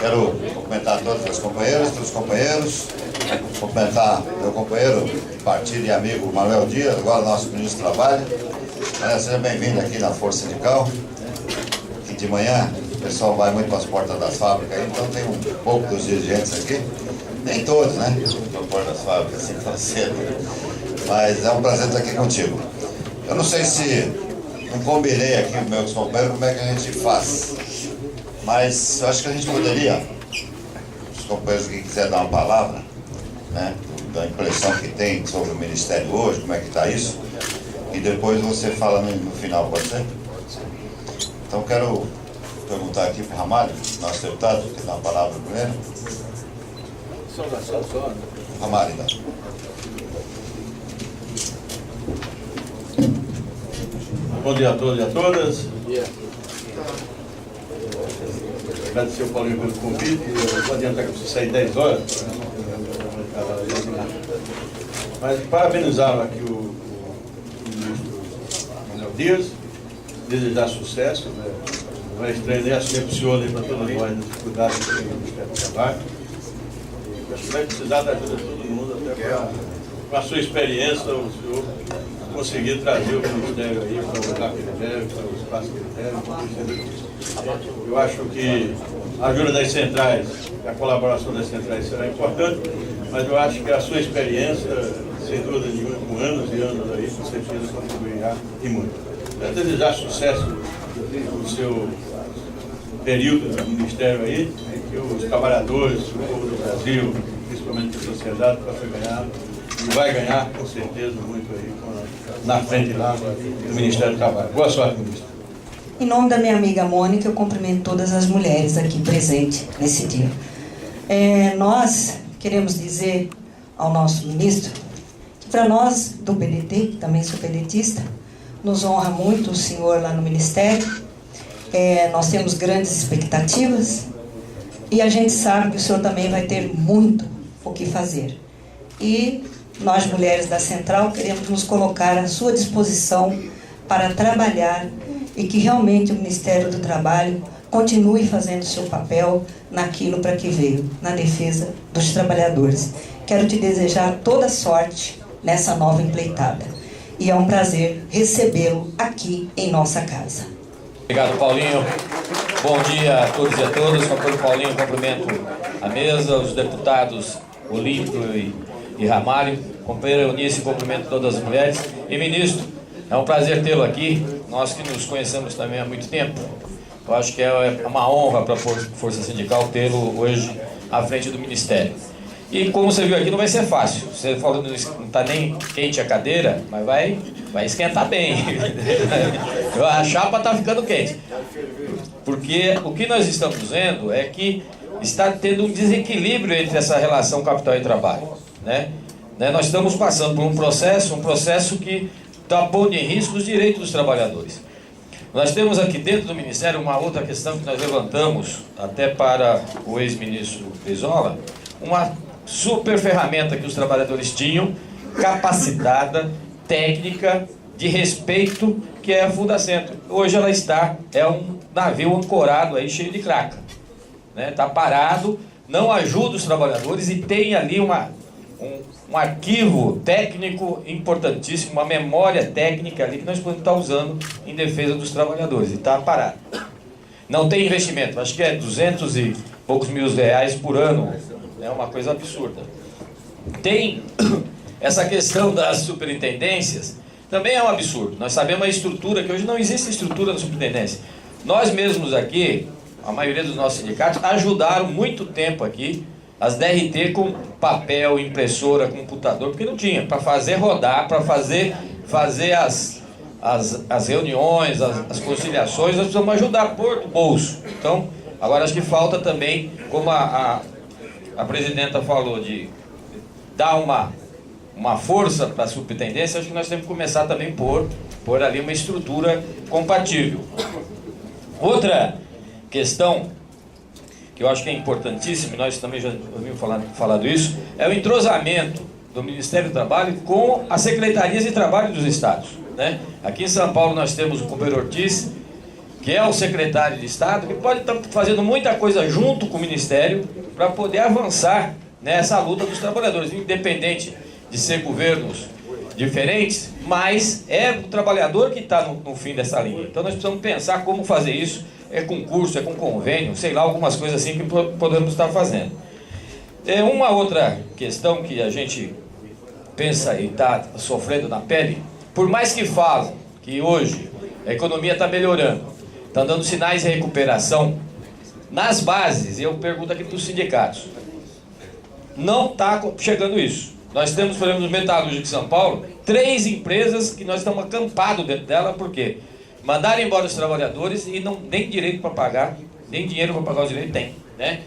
Quero cumprimentar todas as companheiras, todos os companheiros, cumprimentar meu companheiro de partido e amigo Manuel Dias, agora nosso ministro do Trabalho. Seja bem-vindo aqui na Força Sindical, que de manhã o pessoal vai muito para as portas das fábricas, então tem um pouco dos dirigentes aqui, nem todos, né? Para a porta das fábricas, assim, tão cedo. Mas é um prazer estar aqui contigo. Eu não sei se não combinei aqui com meus companheiros como é que a gente faz, mas eu acho que a gente poderia, os companheiros que quiserem dar uma palavra, né, da impressão que tem sobre o Ministério hoje, como é que está isso, e depois você fala no final, pode ser? Então quero perguntar aqui para o Ramalho, nosso deputado, que dá uma palavra primeiro. Ramalho, então. Bom dia a todos e a todas. Agradecer o Paulinho pelo convite. Eu vou adiantar que eu preciso sair 10 horas. Mas parabenizar aqui o ministro Manuel Dias, desejar sucesso. Não é estranho nem assumir o senhor para todos nós nas dificuldades que tem no Ministério do Trabalho. Acho que vai precisar da ajuda de todo mundo, até com a sua experiência, o senhor conseguir trazer o Ministério aí para o lugar que ele deve, para o espaço que ele deve. Eu acho que a ajuda das centrais, a colaboração das centrais será importante, mas eu acho que a sua experiência, sem dúvida nenhuma, com anos e anos aí, com certeza contribuirá e muito. Quero desejar sucesso no seu período no Ministério aí, que os trabalhadores, o povo do Brasil, principalmente a sociedade, possa ganhar. E vai ganhar, com certeza, muito aí na frente lá do Ministério do Trabalho. Boa sorte, ministro. Em nome da minha amiga Mônica, eu cumprimento todas as mulheres aqui presentes nesse dia. Nós queremos dizer ao nosso ministro que para nós do PDT, que também sou pedetista, nos honra muito o senhor lá no Ministério. Nós temos grandes expectativas e a gente sabe que o senhor também vai ter muito o que fazer. E nós, mulheres da Central, queremos nos colocar à sua disposição para trabalhar e que realmente o Ministério do Trabalho continue fazendo o seu papel naquilo para que veio, na defesa dos trabalhadores. Quero te desejar toda sorte nessa nova empreitada. E é um prazer recebê-lo aqui em nossa casa. Obrigado, Paulinho. Bom dia a todos e a todas. Com o Paulinho, cumprimento a mesa, os deputados Olímpio e Ramalho, companheiro Eunice, cumprimento todas as mulheres. E ministro, é um prazer tê-lo aqui, nós que nos conhecemos também há muito tempo. Eu acho que é uma honra para a Força Sindical tê-lo hoje à frente do Ministério. E como você viu aqui, não vai ser fácil. Você falou que não está nem quente a cadeira, mas vai esquentar bem. A chapa está ficando quente. Porque o que nós estamos vendo é que está tendo um desequilíbrio entre essa relação capital e trabalho. Nós estamos passando por um processo que está pondo em risco os direitos dos trabalhadores. Nós temos aqui dentro do Ministério uma outra questão que nós levantamos até para o ex-ministro Brizola, uma super ferramenta que os trabalhadores tinham, capacitada, técnica, de respeito, que é a Fundacentro. Hoje ela é um navio ancorado aí cheio de craca. Está parado, não ajuda os trabalhadores e tem ali um arquivo técnico importantíssimo, uma memória técnica ali que nós podemos estar usando em defesa dos trabalhadores, e está parado. Não tem investimento, acho que é 200 e poucos mil reais por ano, é uma coisa absurda. Tem essa questão das superintendências, também é um absurdo. Nós sabemos a estrutura, que hoje não existe estrutura da superintendência. Nós mesmos aqui, a maioria dos nossos sindicatos, ajudaram muito tempo aqui as DRT com papel, impressora, computador, porque não tinha, para fazer rodar, para fazer as reuniões, as conciliações, nós precisamos ajudar por bolso. Então, agora acho que falta também, como a presidenta falou, de dar uma força para a superintendência, acho que nós temos que começar também a pôr ali uma estrutura compatível. Outra questão que eu acho que é importantíssimo, nós também já ouvimos falado isso, é o entrosamento do Ministério do Trabalho com as secretarias de trabalho dos estados. Aqui em São Paulo nós temos o companheiro Ortiz, que é o secretário de Estado, que pode estar fazendo muita coisa junto com o Ministério para poder avançar nessa luta dos trabalhadores, independente de ser governos diferentes, mas é o trabalhador que está no fim dessa linha. Então nós precisamos pensar como fazer isso, é com curso, é com convênio, sei lá, algumas coisas assim que podemos estar fazendo. Uma outra questão que a gente pensa e está sofrendo na pele, por mais que falam que hoje a economia está melhorando, está dando sinais de recuperação, nas bases, eu pergunto aqui para os sindicatos, não está chegando isso. Nós temos, por exemplo, no Metalúrgico de São Paulo, 3 empresas que nós estamos acampados dentro dela, porque mandaram embora os trabalhadores e não nem direito para pagar, nem dinheiro para pagar os direitos tem, né?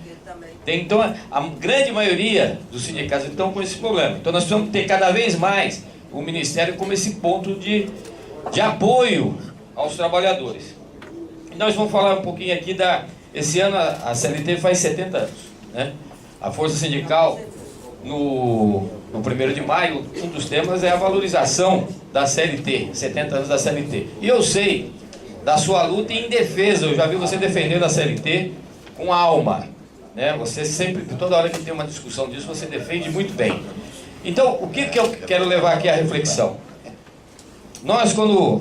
Então, a grande maioria dos sindicatos estão com esse problema. Então, nós precisamos ter cada vez mais o Ministério como esse ponto de apoio aos trabalhadores. E nós vamos falar um pouquinho aqui esse ano a CLT faz 70 anos, né? A Força Sindical, no 1º de maio, um dos temas é a valorização da CLT, 70 anos da CLT. E eu sei da sua luta em defesa, eu já vi você defendendo a CLT com alma, né? Você sempre, toda hora que tem uma discussão disso, você defende muito bem. Então, o que eu quero levar aqui à reflexão? Nós, quando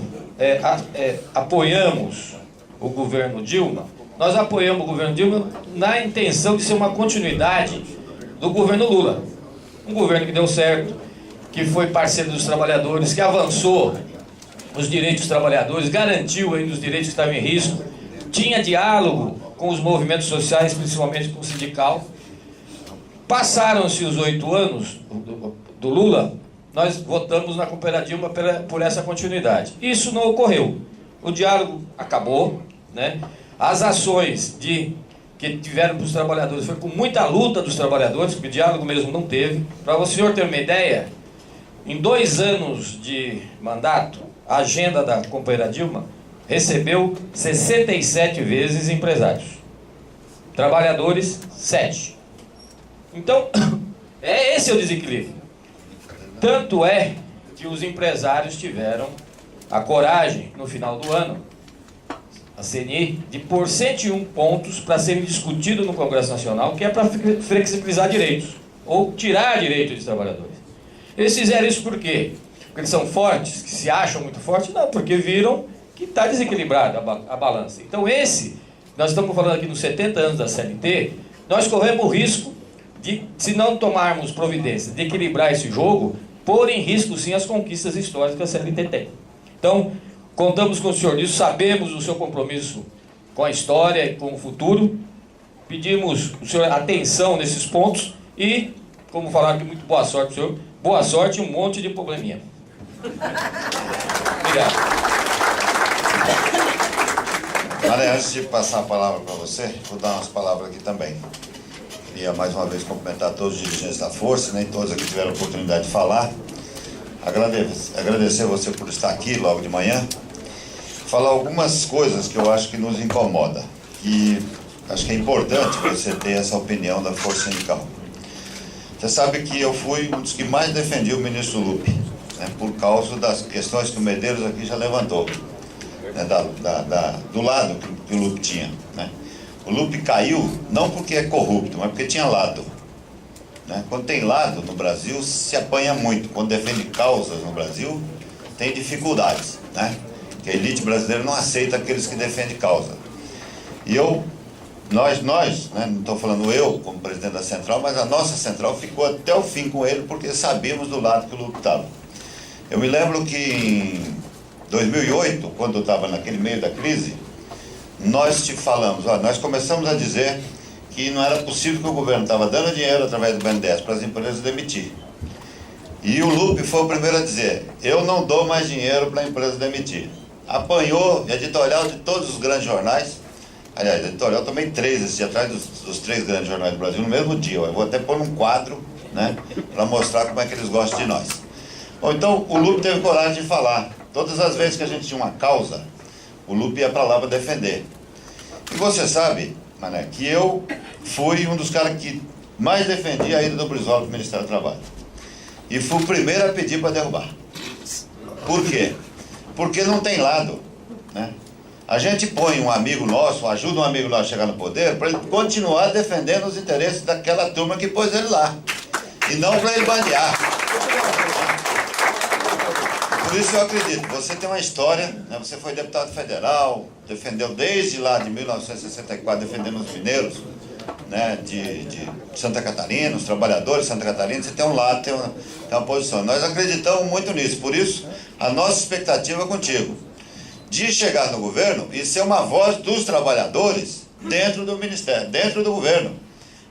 apoiamos o governo Dilma, nós apoiamos o governo Dilma na intenção de ser uma continuidade do governo Lula. Um governo que deu certo, que foi parceiro dos trabalhadores, que avançou os direitos dos trabalhadores, garantiu ainda os direitos que estavam em risco, tinha diálogo com os movimentos sociais, principalmente com o sindical. Passaram-se os 8 anos do Lula, nós votamos na companheira Dilma por essa continuidade. Isso não ocorreu. O diálogo acabou, né? As ações que tiveram para os trabalhadores foi com muita luta dos trabalhadores, porque o diálogo mesmo não teve. Para o senhor ter uma ideia, em 2 anos de mandato, a agenda da companheira Dilma recebeu 67 vezes empresários. Trabalhadores, 7. Então, esse é o desequilíbrio. Tanto é que os empresários tiveram a coragem, no final do ano, a CNI, de pôr 101 pontos para serem discutidos no Congresso Nacional, que é para flexibilizar direitos, ou tirar direitos dos trabalhadores. Eles fizeram isso por quê? Porque eles são fortes, que se acham muito fortes? Não, porque viram que está desequilibrada a balança. Então nós estamos falando aqui dos 70 anos da CLT, nós corremos o risco de, se não tomarmos providência de equilibrar esse jogo, pôr em risco sim as conquistas históricas que a CLT tem. Então, contamos com o senhor nisso, sabemos o seu compromisso com a história e com o futuro, pedimos o senhor atenção nesses pontos e, como falaram aqui, muito boa sorte, senhor. Boa sorte e um monte de probleminha. Obrigado. Maria, antes de passar a palavra para você, vou dar umas palavras aqui também. Queria mais uma vez cumprimentar todos os dirigentes da Força, nem todos aqui tiveram a oportunidade de falar. Agradecer você por estar aqui logo de manhã. Falar algumas coisas que eu acho que nos incomoda. E acho que é importante você ter essa opinião da Força Sindical. Você sabe que eu fui um dos que mais defendi o ministro Lupe, né, por causa das questões que o Medeiros aqui já levantou, né, do lado que o Lupe tinha, né. O Lupe caiu não porque é corrupto, mas porque tinha lado, né. Quando tem lado no Brasil, se apanha muito. Quando defende causas no Brasil, tem dificuldades, né, que a elite brasileira não aceita aqueles que defendem causa. E nós, né, não estou falando eu como presidente da Central, mas a nossa Central ficou até o fim com ele, porque sabíamos do lado que o Lupe estava. Eu me lembro que em 2008, quando eu estava naquele meio da crise, nós te falamos, nós começamos a dizer que não era possível que o governo estava dando dinheiro através do BNDES para as empresas demitir. E o Lupe foi o primeiro a dizer, eu não dou mais dinheiro para a empresa demitir. Apanhou editorial de todos os grandes jornais, aliás, editorial também 3 esse dia atrás dos 3 grandes jornais do Brasil no mesmo dia. Eu vou até pôr um quadro, né, para mostrar como é que eles gostam de nós. Bom, então o Lupe teve coragem de falar. Todas as vezes que a gente tinha uma causa, o Lupe ia para lá para defender. E você sabe, Mané, que eu fui um dos caras que mais defendia a ida do Brizola para o Ministério do Trabalho. E fui o primeiro a pedir para derrubar. Por quê? Porque não tem lado, né? A gente põe um amigo nosso, ajuda um amigo nosso a chegar no poder, para ele continuar defendendo os interesses daquela turma que pôs ele lá. E não para ele bandear. Por isso eu acredito, você tem uma história, né? Você foi deputado federal, defendeu desde lá de 1964, defendendo os mineiros, né? de Santa Catarina, os trabalhadores de Santa Catarina, você tem um lado, tem uma posição. Nós acreditamos muito nisso, por isso a nossa expectativa é contigo, de chegar no governo e ser uma voz dos trabalhadores dentro do ministério, dentro do governo.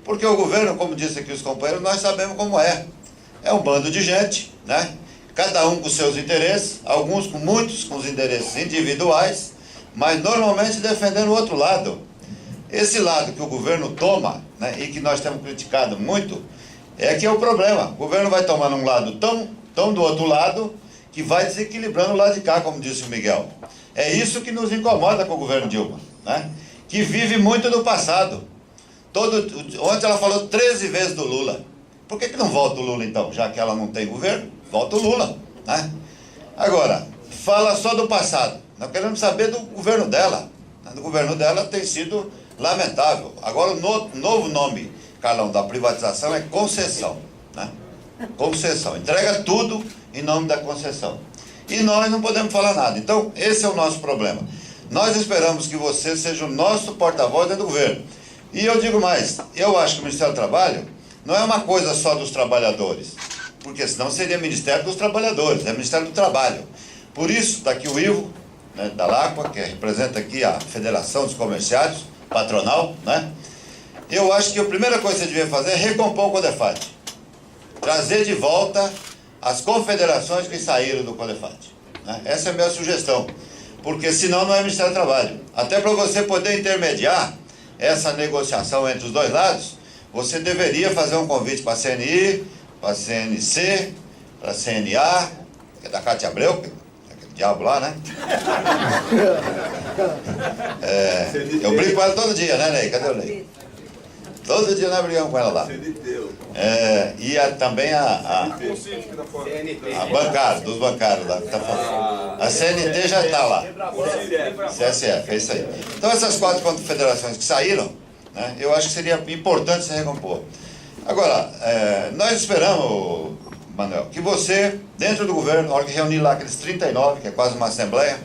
Porque o governo, como disse aqui os companheiros, nós sabemos como é. É um bando de gente, né? Cada um com seus interesses, alguns com muitos com os interesses individuais, mas normalmente defendendo o outro lado. Esse lado que o governo toma, né, e que nós temos criticado muito, é que é o problema. O governo vai tomando um lado tão do outro lado, que vai desequilibrando o lado de cá, como disse o Miguel. É isso que nos incomoda com o governo Dilma, né? Que vive muito do passado. Ontem ela falou 13 vezes do Lula. Por que não volta o Lula então? Já que ela não tem governo, volta o Lula, né? Agora, fala só do passado. Nós queremos saber do governo dela. O governo dela tem sido lamentável. Agora o novo nome, Carlão, da privatização é concessão, né? Concessão. Entrega tudo em nome da concessão. E nós não podemos falar nada. Então, esse é o nosso problema. Nós esperamos que você seja o nosso porta-voz dentro do governo. E eu digo mais, eu acho que o Ministério do Trabalho não é uma coisa só dos trabalhadores, porque senão seria Ministério dos Trabalhadores, é Ministério do Trabalho. Por isso, está aqui o Ivo, né, da LACUA, que representa aqui a Federação dos Comerciários, patronal, né? Eu acho que a primeira coisa que você devia fazer é recompor o CODEFAT. Trazer de volta as confederações que saíram do CODEFAT, né? Essa é a minha sugestão, porque senão não é Ministério do Trabalho. Até para você poder intermediar essa negociação entre os dois lados, você deveria fazer um convite para a CNI, para a CNC, para a CNA, que é da Cátia Abreu, aquele diabo lá, né? Eu brinco com ela todo dia, né, Ney? Cadê o Ney? Todo dia nós brigamos com ela lá. E também a bancária, dos bancários lá. A CNT já está lá. CSF, é isso aí. Então essas 4 confederações que saíram, né, eu acho que seria importante se recompor. Agora, nós esperamos, Manuel, que você, dentro do governo, na hora que reunir lá aqueles 39, que é quase uma assembleia,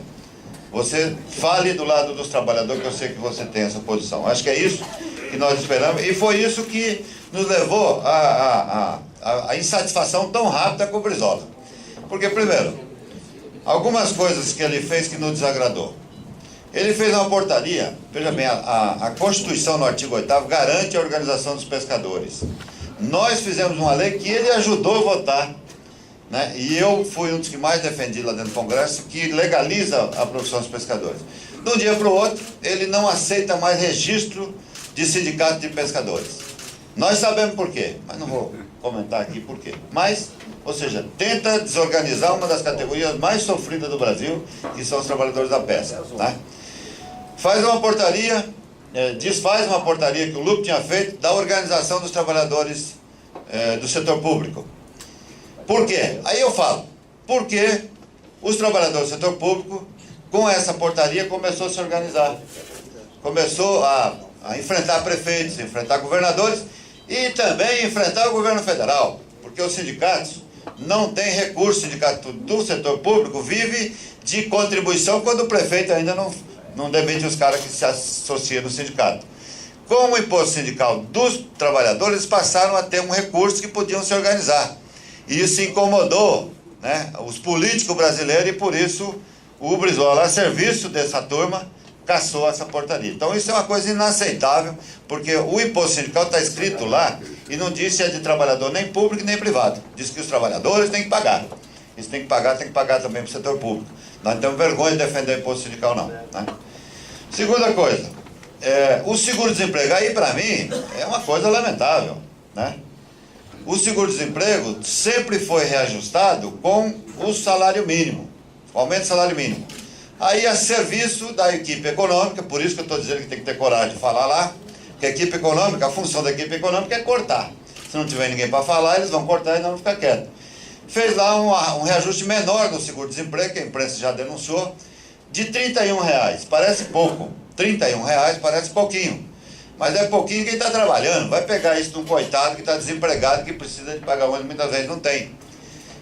você fale do lado dos trabalhadores, que eu sei que você tem essa posição. Acho que é isso que nós esperamos, e foi isso que nos levou a insatisfação tão rápida com o Brizola. Porque, primeiro, algumas coisas que ele fez que nos desagradou. Ele fez uma portaria, veja bem, a Constituição no artigo 8º garante a organização dos pescadores. Nós fizemos uma lei que ele ajudou a votar, né? E eu fui um dos que mais defendi lá dentro do Congresso, que legaliza a profissão dos pescadores. De um dia para o outro, ele não aceita mais registro de sindicato de pescadores. Nós sabemos por quê, mas não vou comentar aqui por quê. Mas, ou seja, tenta desorganizar uma das categorias mais sofridas do Brasil, que são os trabalhadores da pesca, né? Faz uma portaria, desfaz uma portaria que o Lupe tinha feito da organização dos trabalhadores do setor público. Por quê? Aí eu falo, porque os trabalhadores do setor público, com essa portaria, começou a se organizar. Começou a enfrentar prefeitos, enfrentar governadores e também enfrentar o governo federal, porque os sindicatos não têm recurso. O sindicato do setor público vive de contribuição quando o prefeito ainda não demite os caras que se associam no sindicato. Com o imposto sindical dos trabalhadores, eles passaram a ter um recurso que podiam se organizar. E isso incomodou, né, os políticos brasileiros, e por isso o Brizola, a serviço dessa turma, cassou essa portaria. Então isso é uma coisa inaceitável, porque o imposto sindical está escrito lá e não diz se é de trabalhador nem público nem privado. Diz que os trabalhadores têm que pagar. Isso tem que pagar também para o setor público. Nós não temos vergonha de defender o imposto sindical, não, né? Segunda coisa, o seguro-desemprego, aí para mim é uma coisa lamentável, né? O seguro-desemprego sempre foi reajustado com o salário mínimo, o aumento do salário mínimo. Aí a serviço da equipe econômica, por isso que eu estou dizendo que tem que ter coragem de falar lá, que a equipe econômica, a função da equipe econômica é cortar. Se não tiver ninguém para falar, eles vão cortar e não vão ficar quietos. Fez lá um reajuste menor no seguro-desemprego, que a imprensa já denunciou, de R$31. Parece pouco, R$31 parece pouquinho, mas é pouquinho quem está trabalhando. Vai pegar isso de um coitado que está desempregado, que precisa de pagar ônibus, muitas vezes não tem.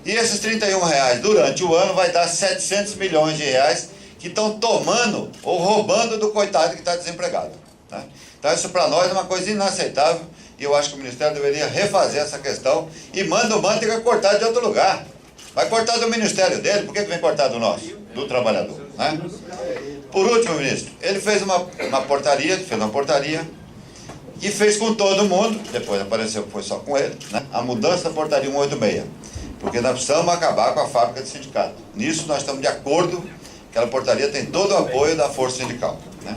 E esses R$31 durante o ano vai dar 700 milhões de reais que estão tomando ou roubando do coitado que está desempregado, né? Então isso para nós é uma coisa inaceitável, e eu acho que o Ministério deveria refazer essa questão, e manda tem que cortar de outro lugar. Vai cortar do Ministério dele, por que vem cortar do nosso, do trabalhador, né? Por último, ministro, ele fez uma portaria, e fez com todo mundo, depois apareceu que foi só com ele, né? A mudança da portaria 186, porque nós precisamos acabar com a fábrica de sindicato. Nisso nós estamos de acordo, aquela portaria tem todo o apoio da força sindical, né?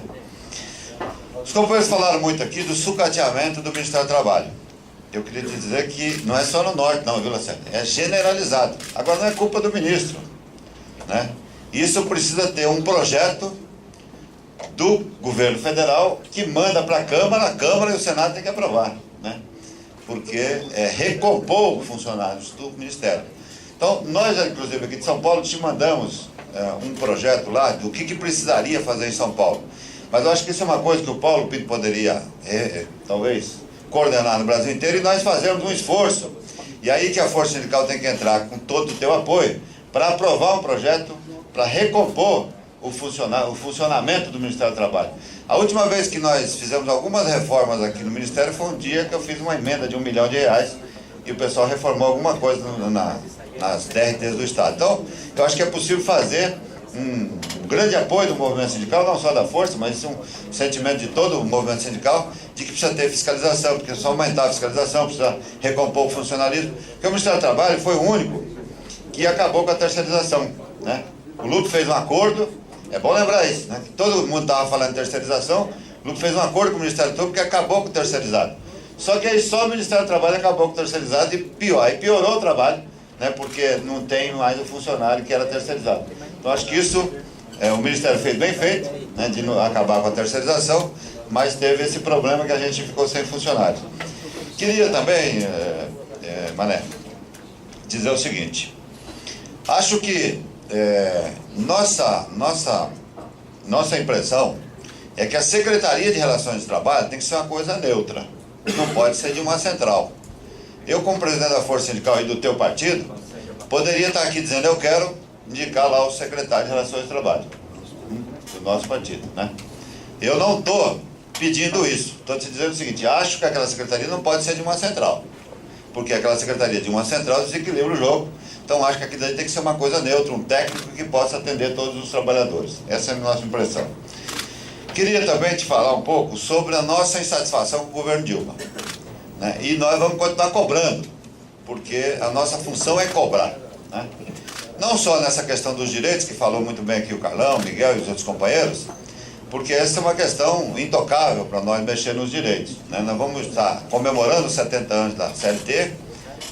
Os companheiros falaram muito aqui do sucateamento do Ministério do Trabalho. Eu queria te dizer que não é só no norte não, viu, Lacerda? É generalizado. Agora não é culpa do ministro, né? Isso precisa ter um projeto do governo federal que manda para a Câmara e o Senado tem que aprovar, né? Porque recompor os funcionários do Ministério. Então, nós, inclusive, aqui de São Paulo, te mandamos um projeto lá do que precisaria fazer em São Paulo. Mas eu acho que isso é uma coisa que o Paulo Pinto poderia, talvez, coordenar no Brasil inteiro, e nós fazemos um esforço. E aí que a Força Sindical tem que entrar com todo o teu apoio para aprovar um projeto para recompor o funcionamento do Ministério do Trabalho. A última vez que nós fizemos algumas reformas aqui no Ministério foi um dia que eu fiz uma emenda de R$1 milhão e o pessoal reformou alguma coisa nas DRTs do Estado. Então, eu acho que é possível fazer um grande apoio do movimento sindical, não só da Força, mas um sentimento de todo o movimento sindical, de que precisa ter fiscalização, porque só aumentar a fiscalização, precisa recompor o funcionalismo, porque o Ministério do Trabalho foi o único que acabou com a terceirização, né? O Lupe fez um acordo, é bom lembrar isso, né? Que todo mundo estava falando de terceirização, o Lupe fez um acordo com o Ministério Público que acabou com o terceirizado. Só que aí só o Ministério do Trabalho acabou com o terceirizado e aí piorou o trabalho, né? Porque não tem mais o funcionário que era terceirizado. Então acho que isso o Ministério fez bem feito, né, de acabar com a terceirização, mas teve esse problema que a gente ficou sem funcionários. Queria também, Mané, dizer o seguinte: acho que nossa impressão é que a Secretaria de Relações de Trabalho tem que ser uma coisa neutra, não pode ser de uma central. Eu, como presidente da Força Sindical e do teu partido, poderia estar aqui dizendo: eu quero indicar lá o secretário de Relações de Trabalho do nosso partido, né? Eu não estou pedindo isso, estou te dizendo o seguinte: acho que aquela secretaria não pode ser de uma central, porque aquela secretaria de uma central desequilibra o jogo. Então acho que aqui daí tem que ser uma coisa neutra, um técnico que possa atender todos os trabalhadores. Essa é a nossa impressão. Queria também te falar um pouco sobre a nossa insatisfação com o governo Dilma, né? E nós vamos continuar cobrando, porque a nossa função é cobrar, né? Não só nessa questão dos direitos, que falou muito bem aqui o Carlão, o Miguel e os outros companheiros, porque essa é uma questão intocável para nós mexer nos direitos, né? Nós vamos estar comemorando os 70 anos da CLT,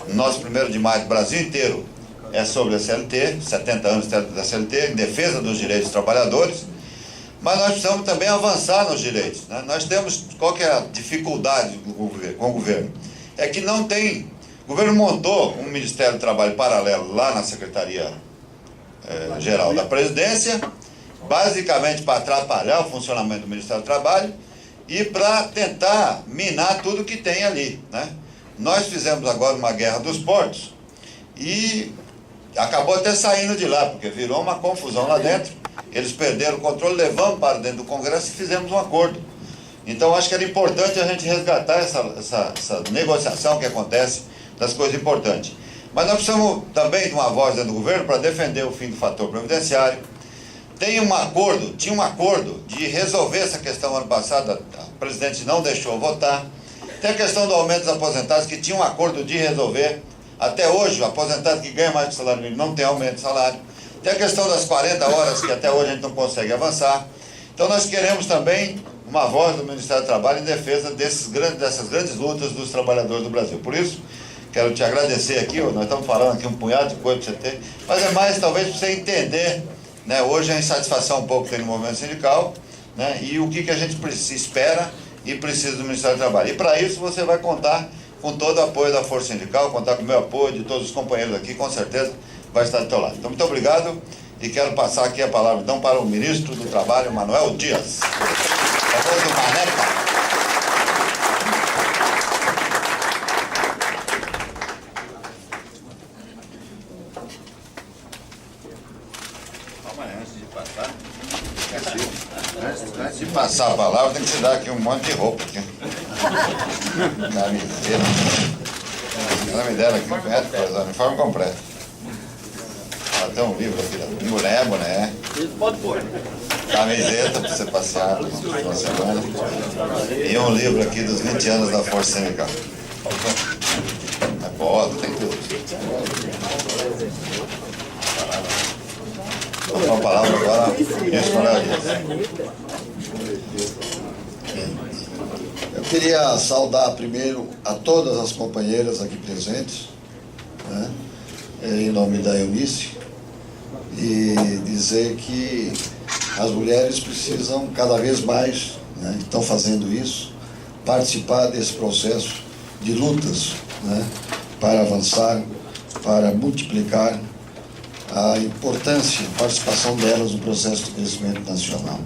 nosso 1º de maio do Brasil inteiro é sobre a CLT, 70 anos da CLT, em defesa dos direitos dos trabalhadores, mas nós precisamos também avançar nos direitos, né? Nós temos, qual que é a dificuldade com o governo? É que não tem... O governo montou um Ministério do Trabalho paralelo lá na Secretaria Geral da Presidência, basicamente para atrapalhar o funcionamento do Ministério do Trabalho e para tentar minar tudo que tem ali, né? Nós fizemos agora uma guerra dos portos e acabou até saindo de lá, porque virou uma confusão lá dentro. Eles perderam o controle, levamos para dentro do Congresso e fizemos um acordo. Então acho que era importante a gente resgatar essa negociação que acontece das coisas importantes. Mas nós precisamos também de uma voz dentro do governo para defender o fim do fator previdenciário. Tinha um acordo de resolver essa questão ano passado, a presidente não deixou votar. Tem a questão do aumento dos aposentados, que tinha um acordo de resolver. Até hoje, o aposentado que ganha mais que o salário mínimo não tem aumento de salário. Tem a questão das 40 horas, que até hoje a gente não consegue avançar. Então nós queremos também uma voz do Ministério do Trabalho em defesa dessas grandes lutas dos trabalhadores do Brasil. Por isso, quero te agradecer aqui, nós estamos falando aqui um punhado de coisa para você ter, mas é mais talvez para você entender, né, hoje a insatisfação um pouco que tem no movimento sindical, né, e o que a gente espera e precisa do Ministério do Trabalho. E para isso você vai contar com todo o apoio da Força Sindical, contar com o meu apoio, de todos os companheiros aqui, com certeza vai estar do teu lado. Então, muito obrigado E quero passar aqui a palavra então para o ministro do Trabalho, Manuel Dias. Famoso Maneca. Antes de passar a palavra, tem que te dar aqui um monte de roupa aqui. Camiseta. Ela me deram aqui o uniforme completo. Tem um livro aqui, boné. Pode pôr. Camiseta para você passear uma semana. E um livro aqui dos 20 anos da Força Sindical. É foda, tem tudo. Vou dar uma palavra agora ao ministro Manuel Dias. Eu queria saudar primeiro a todas as companheiras aqui presentes, né, em nome da Eunice, e dizer que as mulheres precisam cada vez mais, né, estão fazendo isso, participar desse processo de lutas, né, para avançar, para multiplicar a importância, a participação delas no processo de crescimento nacional.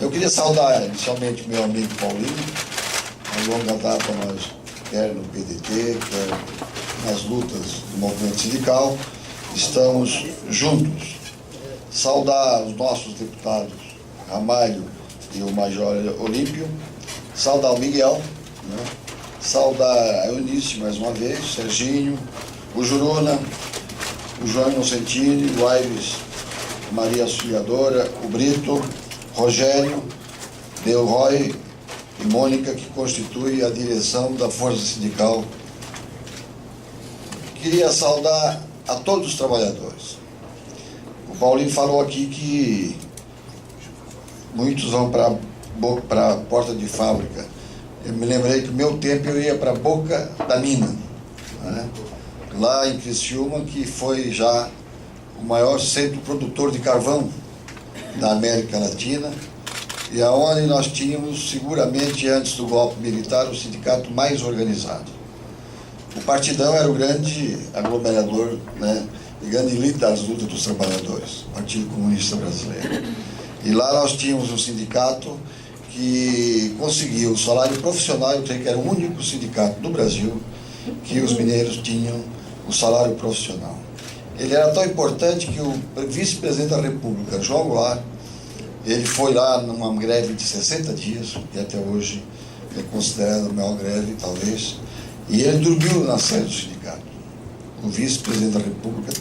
Eu queria saudar inicialmente meu amigo Paulinho. A longa data nós, quer no PDT, quer nas lutas do movimento sindical, estamos juntos. Saudar os nossos deputados Ramalho e o Major Olímpio, saudar o Miguel, né? Saudar a Eunice mais uma vez, o Serginho, o Juruna, o João Inocentini, o Aires, Maria Auxiliadora, o Brito, Rogério, Delroy e Mônica, que constitui a direção da Força Sindical. Queria saudar a todos os trabalhadores. O Paulinho falou aqui que muitos vão para a porta de fábrica. Eu me lembrei que no meu tempo eu ia para a boca da mina, né? Lá em Criciúma, que foi já o maior centro produtor de carvão da América Latina, e aonde nós tínhamos, seguramente, antes do golpe militar, o sindicato mais organizado. O Partidão era o grande aglomerador, né, e grande líder das lutas dos trabalhadores, o Partido Comunista Brasileiro. E lá nós tínhamos um sindicato que conseguiu o salário profissional. Eu creio que era o único sindicato do Brasil que os mineiros tinham o salário profissional. Ele era tão importante que o vice-presidente da República, João Goulart, ele foi lá numa greve de 60 dias, que até hoje é considerada a maior greve, talvez, e ele dormiu na sede do sindicato. O vice-presidente da República,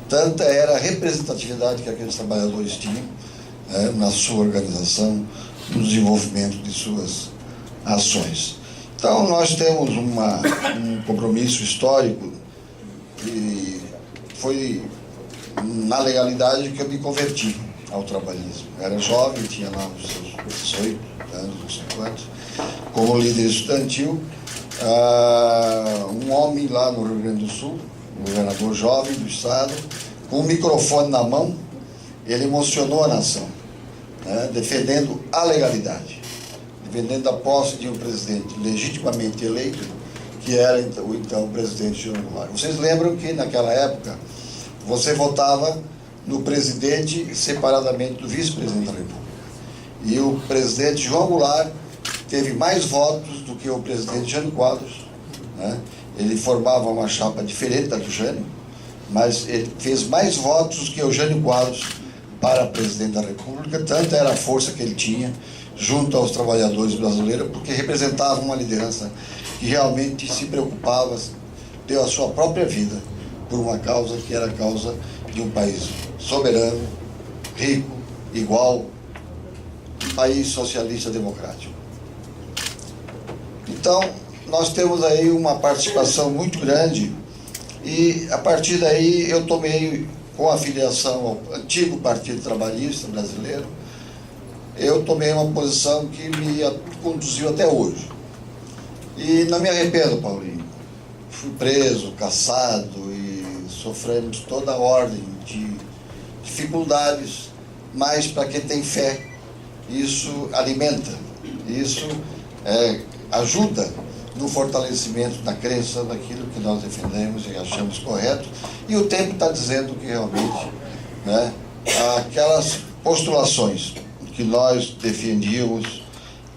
tanta era a representatividade que aqueles trabalhadores tinham, na sua organização, no desenvolvimento de suas ações. Então, nós temos um compromisso histórico, e foi na legalidade que eu me converti ao trabalhismo. Eu era jovem, tinha lá os seus 18 anos, uns 5 anos, como líder estudantil, um homem lá no Rio Grande do Sul, um governador jovem do estado, com um microfone na mão, ele emocionou a nação, né, defendendo a legalidade, defendendo a posse de um presidente legitimamente eleito, que era o presidente João Goulart. Vocês lembram que naquela época você votava no presidente separadamente do vice-presidente da República. E o presidente João Goulart teve mais votos do que o presidente Jânio Quadros, né? Ele formava uma chapa diferente da do Jânio, mas ele fez mais votos que o Jânio Quadros para presidente da República. Tanto era a força que ele tinha junto aos trabalhadores brasileiros, porque representava uma liderança que realmente se preocupava, deu a sua própria vida por uma causa que era a causa de um país soberano, rico, igual, um país socialista democrático. Então, nós temos aí uma participação muito grande, e a partir daí eu tomei, com a filiação ao antigo Partido Trabalhista Brasileiro, eu tomei uma posição que me conduziu até hoje. E não me arrependo, Paulinho. Fui preso, caçado e sofremos toda a ordem de dificuldades, mas para quem tem fé, isso alimenta, isso ajuda no fortalecimento da crença naquilo que nós defendemos e achamos correto, e o tempo está dizendo que realmente, né, aquelas postulações que nós defendíamos,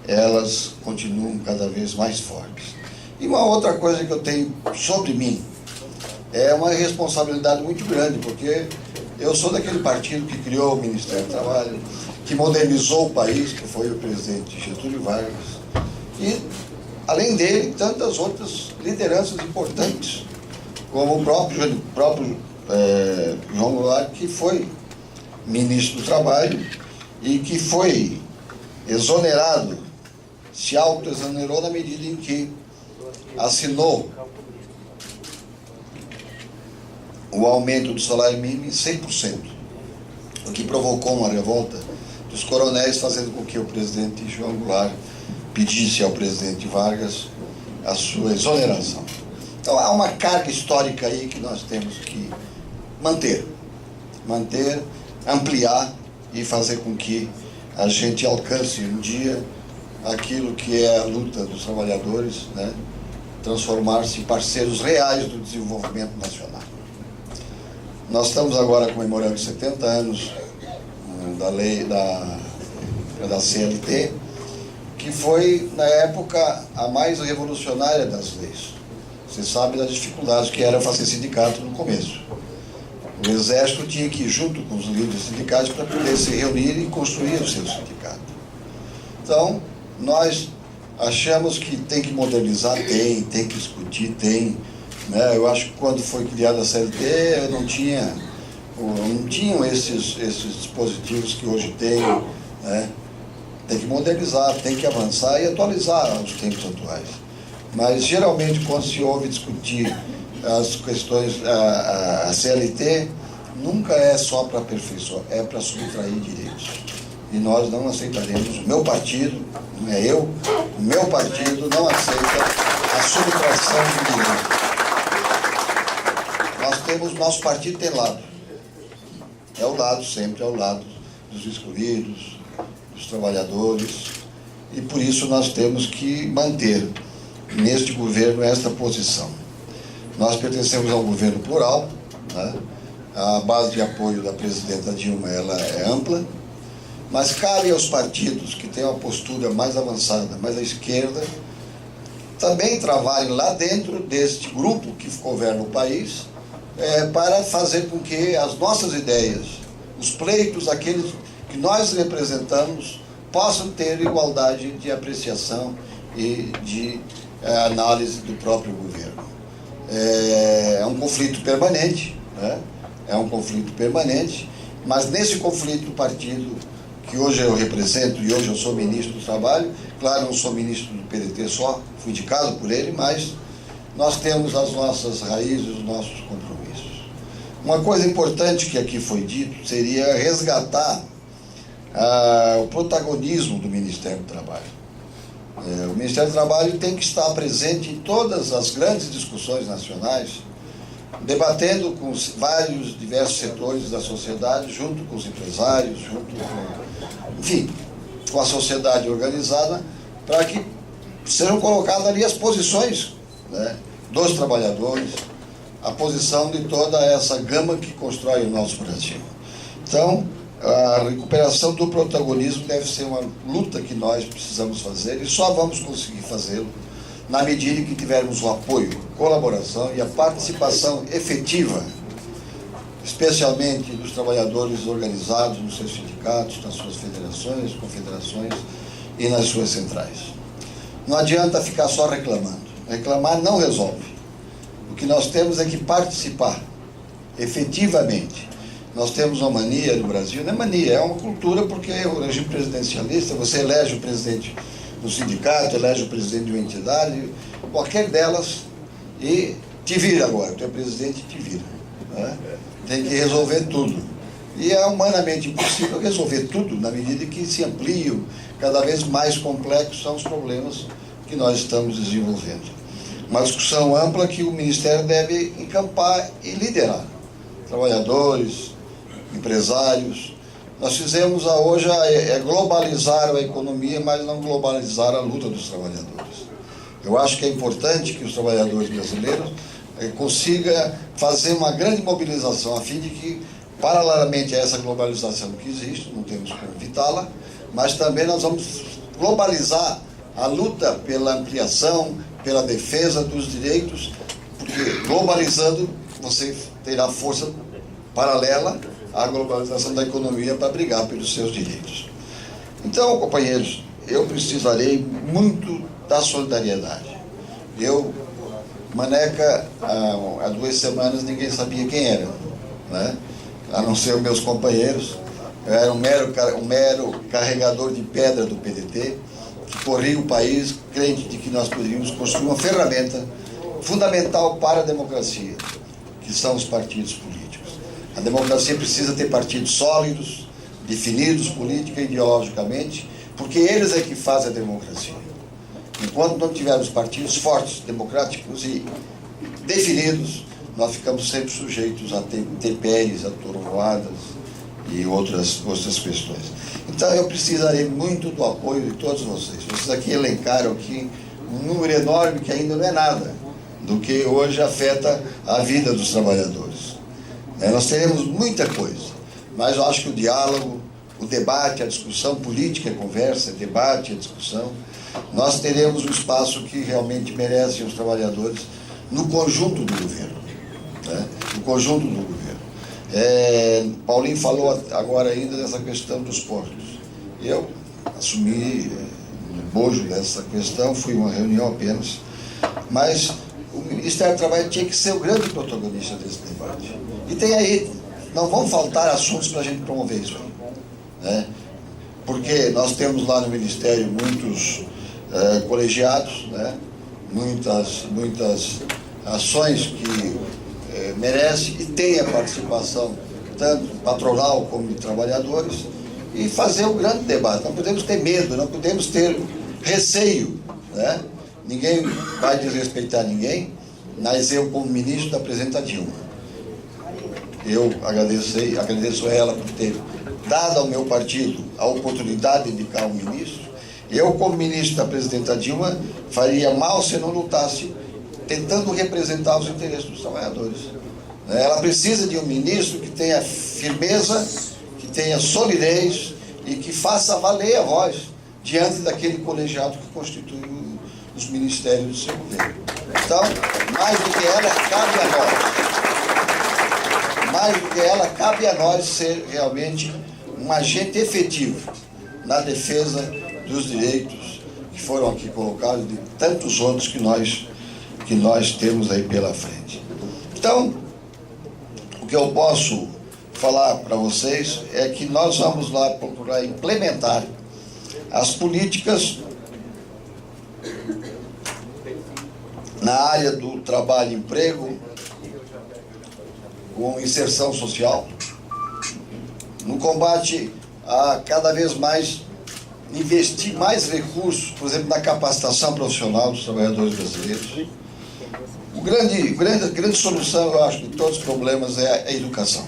elas continuam cada vez mais fortes. E uma outra coisa que eu tenho sobre mim é uma responsabilidade muito grande, porque eu sou daquele partido que criou o Ministério do Trabalho, que modernizou o país, que foi o presidente Getúlio Vargas, e, além dele, tantas outras lideranças importantes, como o próprio João Goulart, que foi ministro do Trabalho e que foi exonerado, se autoexonerou na medida em que assinou o aumento do salário mínimo em 100%, o que provocou uma revolta dos coronéis, fazendo com que o presidente João Goulart pedisse ao presidente Vargas a sua exoneração. Então há uma carga histórica aí que nós temos que manter, ampliar e fazer com que a gente alcance um dia aquilo que é a luta dos trabalhadores, né? Transformar-se em parceiros reais do desenvolvimento nacional. Nós estamos agora comemorando 70 anos da lei da CLT, que foi, na época, a mais revolucionária das leis. Você sabe das dificuldades que era fazer sindicato no começo. O Exército tinha que ir junto com os líderes sindicais para poder se reunir e construir o seu sindicato. Então, nós achamos que tem que modernizar, tem que discutir, né? Eu acho que quando foi criada a CLT, não tinham esses dispositivos que hoje tem, né? Tem que modernizar, tem que avançar e atualizar aos tempos atuais. Mas, geralmente, quando se ouve discutir as questões, a CLT nunca é só para aperfeiçoar, é para subtrair direitos. E nós não aceitaremos, o meu partido, não é eu, o meu partido não aceita a subtração de direitos. Nosso partido tem lado. É o lado, sempre é o lado dos excluídos, dos trabalhadores, e por isso nós temos que manter neste governo esta posição. Nós pertencemos a um governo plural, né? A base de apoio da presidenta Dilma ela é ampla, mas cabe aos partidos que têm uma postura mais avançada, mais à esquerda, também trabalhem lá dentro deste grupo que governa o país, para fazer com que as nossas ideias, os pleitos, aqueles que nós representamos, possam ter igualdade de apreciação e de análise do próprio governo. É um conflito permanente, né? É um conflito permanente, mas nesse conflito o partido que hoje eu represento, e hoje eu sou ministro do Trabalho, claro, não sou ministro do PDT só, fui indicado por ele, mas nós temos as nossas raízes, os nossos compromissos. Uma coisa importante que aqui foi dito seria resgatar o protagonismo do Ministério do Trabalho. O Ministério do Trabalho tem que estar presente em todas as grandes discussões nacionais, debatendo com vários diversos setores da sociedade, junto com os empresários, junto com, enfim, com a sociedade organizada, para que sejam colocadas ali as posições, né, dos trabalhadores, a posição de toda essa gama que constrói o nosso Brasil. Então, a recuperação do protagonismo deve ser uma luta que nós precisamos fazer, e só vamos conseguir fazê-lo na medida em que tivermos o apoio, colaboração e a participação efetiva, especialmente dos trabalhadores organizados nos seus sindicatos, nas suas federações, confederações e nas suas centrais. Não adianta ficar só reclamando. Reclamar não resolve. O que nós temos é que participar efetivamente. Nós temos uma mania no Brasil, não é mania, é uma cultura, porque o regime presidencialista, você elege o presidente do sindicato, elege o presidente de uma entidade, qualquer delas, e te vira agora, tu é presidente e te vira, né? Tem que resolver tudo. E é humanamente impossível resolver tudo na medida que se ampliam, cada vez mais complexos são os problemas que nós estamos desenvolvendo. Uma discussão ampla que o Ministério deve encampar e liderar. Trabalhadores, empresários. Nós fizemos hoje globalizar a economia, mas não globalizar a luta dos trabalhadores. Eu acho que é importante que os trabalhadores brasileiros consigam fazer uma grande mobilização a fim de que paralelamente a essa globalização que existe, não temos como evitá-la, mas também nós vamos globalizar a luta pela ampliação, pela defesa dos direitos, porque globalizando você terá força paralela à globalização da economia para brigar pelos seus direitos. Então, companheiros, eu precisarei muito da solidariedade. Maneca, há 2 semanas ninguém sabia quem era, né? A não ser os meus companheiros. Eu era um mero carregador de pedra do PDT, que corria o país, crente de que nós poderíamos construir uma ferramenta fundamental para a democracia, que são os partidos políticos. A democracia precisa ter partidos sólidos, definidos política e ideologicamente, porque eles é que fazem a democracia. Enquanto não tivermos partidos fortes, democráticos e definidos, nós ficamos sempre sujeitos a ter intempéries, a trovoadas e outras questões. Então eu precisarei muito do apoio de todos vocês. Vocês aqui elencaram aqui um número enorme que ainda não é nada do que hoje afeta a vida dos trabalhadores. Nós teremos muita coisa, mas eu acho que o diálogo, o debate, a discussão política, a conversa, debate, a discussão, nós teremos um espaço que realmente merecem os trabalhadores no conjunto do governo, né? No conjunto do governo. Paulinho falou agora ainda dessa questão dos portos. Eu assumi no bojo dessa questão, fui uma reunião apenas, mas o Ministério do Trabalho tinha que ser o grande protagonista desse debate. E tem aí, não vão faltar assuntos para a gente promover isso aí, né? Porque nós temos lá no Ministério muitos colegiados, né? Muitas ações que merecem e têm a participação tanto patronal como de trabalhadores, e fazer um grande debate. Não podemos ter medo, não podemos ter receio, né? Ninguém vai desrespeitar ninguém, mas eu, como ministro, da presidenta Dilma, eu agradeço a ela por ter dado ao meu partido a oportunidade de indicar um ministro. Eu, como ministro da presidenta Dilma, faria mal se não lutasse tentando representar os interesses dos trabalhadores. Ela precisa de um ministro que tenha firmeza, que tenha solidez e que faça valer a voz diante daquele colegiado que constitui os ministérios do seu governo. Então, mais do que ela, cabe a nós. Mais do que ela, cabe a nós ser realmente um agente efetivo na defesa dos direitos que foram aqui colocados, de tantos outros que nós temos aí pela frente. Então, o que eu posso falar para vocês é que nós vamos lá procurar implementar as políticas na área do trabalho e emprego, com inserção social, no combate a cada vez mais investir mais recursos, por exemplo, na capacitação profissional dos trabalhadores brasileiros. A grande solução, eu acho, de todos os problemas é a educação,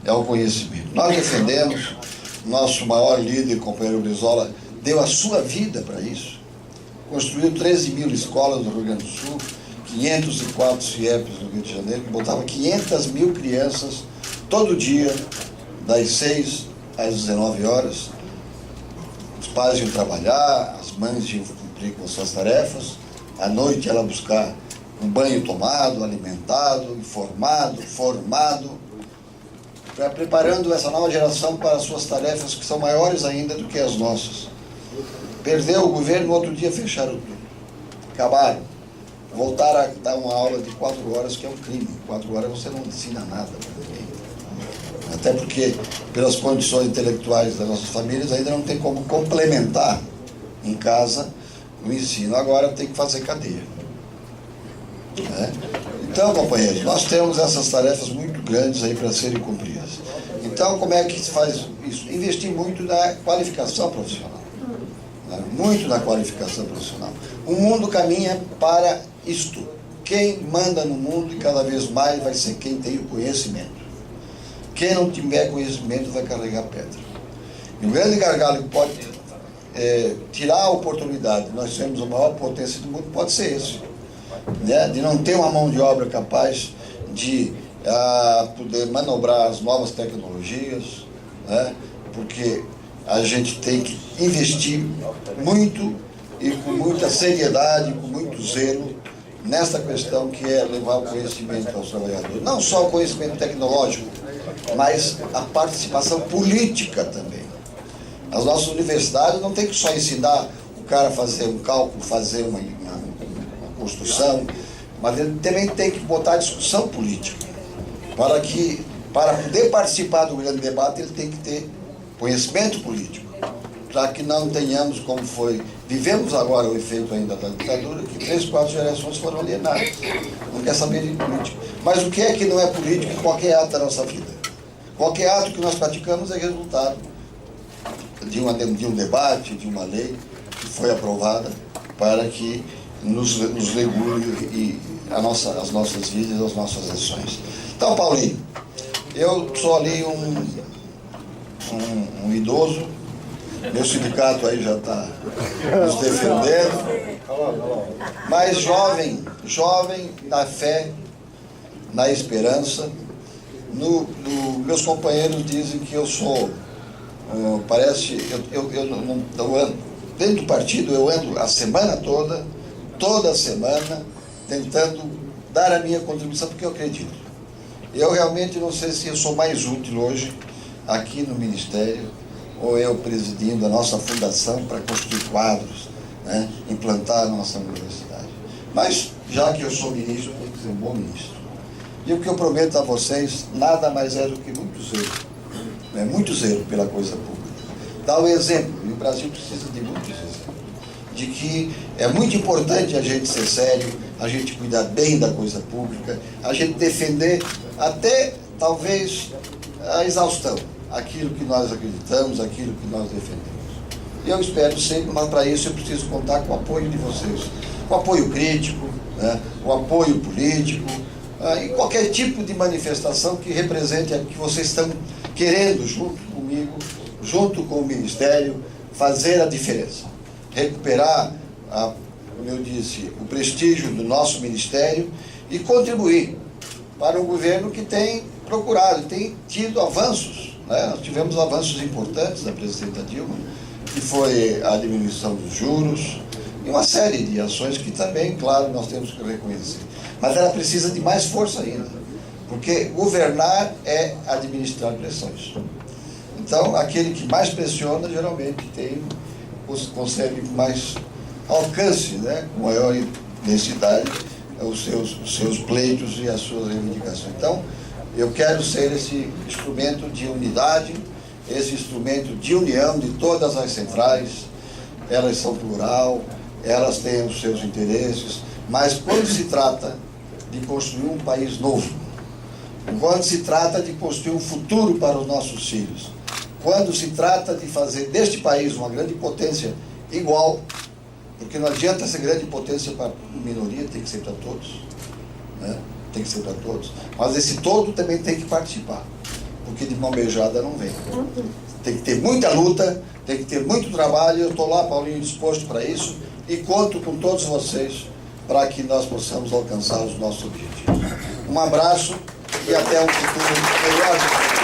é o conhecimento. Nós defendemos, nosso maior líder, companheiro Brizola, deu a sua vida para isso, construiu 13 mil escolas no Rio Grande do Sul, 504 CIEPs no Rio de Janeiro, que botava 500 mil crianças todo dia, das 6 às 19 horas. Os pais iam trabalhar, as mães iam cumprir com suas tarefas, à noite ela buscar um banho tomado, alimentado, informado, formado, preparando essa nova geração para as suas tarefas, que são maiores ainda do que as nossas. Perdeu o governo, no outro dia fecharam tudo. Acabaram. Voltaram a dar uma aula de 4 horas, que é um crime. 4 horas você não ensina nada para ninguém. Até porque, pelas condições intelectuais das nossas famílias, ainda não tem como complementar em casa o ensino. Agora tem que fazer cadeia. Então, companheiros, nós temos essas tarefas muito grandes aí para serem cumpridas. Então, como é que se faz isso? Investir muito na qualificação profissional. Muito na qualificação profissional. O mundo caminha para isto. Quem manda no mundo, e cada vez mais, vai ser quem tem o conhecimento. Quem não tiver conhecimento vai carregar pedra. E o grande gargalo que pode tirar a oportunidade, nós temos a maior potência do mundo, pode ser esse, né? De não ter uma mão de obra capaz de a poder manobrar as novas tecnologias, né? Porque a gente tem que investir muito e com muita seriedade, com muito zelo, nessa questão que é levar o conhecimento aos trabalhadores. Não só o conhecimento tecnológico, mas a participação política também. As nossas universidades não tem que só ensinar o cara a fazer um cálculo, fazer uma construção, mas ele também tem que botar a discussão política. Para poder participar do grande debate, ele tem que ter conhecimento político, para que não tenhamos, como foi, vivemos agora o efeito ainda da ditadura, que 3, 4 gerações foram alienadas, não quer saber de política. Mas o que é que não é político em qualquer ato da nossa vida? Qualquer ato que nós praticamos é resultado de um debate, de uma lei que foi aprovada para que nos regule as nossas vidas, as nossas ações. Então, Paulinho, eu sou ali um idoso, meu sindicato aí já está nos defendendo, mas jovem na fé, na esperança. Meus companheiros dizem que eu sou, dentro do partido eu ando a semana toda semana, tentando dar a minha contribuição, porque eu acredito. Eu realmente não sei se eu sou mais útil hoje aqui no Ministério, ou eu presidindo a nossa fundação para construir quadros, né, implantar a nossa universidade. Mas, já que eu sou ministro, eu tenho que ser um bom ministro. E o que eu prometo a vocês, nada mais é do que muito zelo. Né, muito zelo pela coisa pública. Dá o exemplo, e o Brasil precisa de muitos exemplos, de que é muito importante a gente ser sério, a gente cuidar bem da coisa pública, a gente defender até, talvez, a exaustão, aquilo que nós acreditamos, aquilo que nós defendemos. E eu espero sempre, mas para isso eu preciso contar com o apoio de vocês, com o apoio crítico, né, o apoio político, e qualquer tipo de manifestação que represente o que vocês estão querendo, junto comigo, junto com o Ministério, fazer a diferença. Recuperar, como eu disse, o prestígio do nosso Ministério e contribuir para um governo que tem procurado, tem tido avanços. Né? Nós tivemos avanços importantes da presidenta Dilma, que foi a diminuição dos juros, e uma série de ações que também, claro, nós temos que reconhecer. Mas ela precisa de mais força ainda, porque governar é administrar pressões. Então, aquele que mais pressiona, geralmente consegue mais alcance, né, com maior densidade, os seus pleitos e as suas reivindicações. Então, eu quero ser esse instrumento de unidade, esse instrumento de união de todas as centrais. Elas são plural, elas têm os seus interesses, mas quando se trata de construir um país novo, quando se trata de construir um futuro para os nossos filhos, quando se trata de fazer deste país uma grande potência igual, porque não adianta ser grande potência para minoria, tem que ser para todos, né? Tem que ser para todos, mas esse todo também tem que participar, porque de mão beijada não vem. Tem que ter muita luta, tem que ter muito trabalho. Eu estou lá, Paulinho, disposto para isso, e conto com todos vocês para que nós possamos alcançar os nossos objetivos. Um abraço e até um futuro melhor.